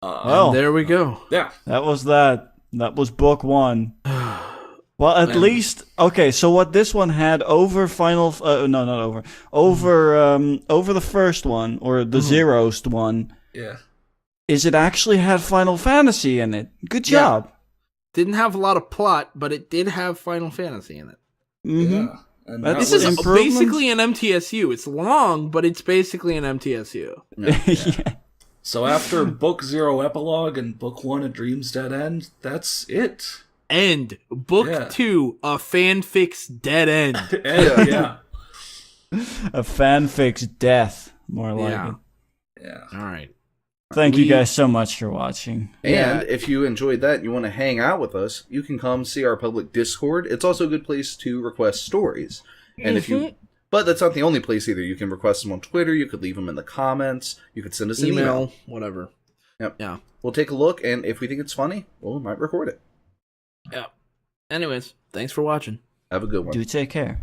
Well, there we go. Yeah. That was that. That was book 1. Well, at least okay. So what this one had over final? No, not over. Over the first one or the zerost one. Yeah. Is it actually had Final Fantasy in it? Good job. Didn't have a lot of plot, but it did have Final Fantasy in it. Mm-hmm. Yeah. And This This is improvements? basically an MTSU. It's long, but it's basically an MTSU. Yeah. So after book 0 epilogue and book 1 a Dream's Dead End, that's it. End. Book 2, a fanfic's dead end. Yeah. A fanfic's death, more like it. Yeah. All right. Thank you guys so much for watching. And if you enjoyed that and you want to hang out with us, you can come see our public Discord. It's also a good place to request stories. And if you, but that's not the only place either. You can request them on Twitter. You could leave them in the comments. You could send us an email. Whatever. Yep. Yeah. We'll take a look, and if we think it's funny, we might record it. Yeah. Anyways, thanks for watching. Have a good one. Do take care.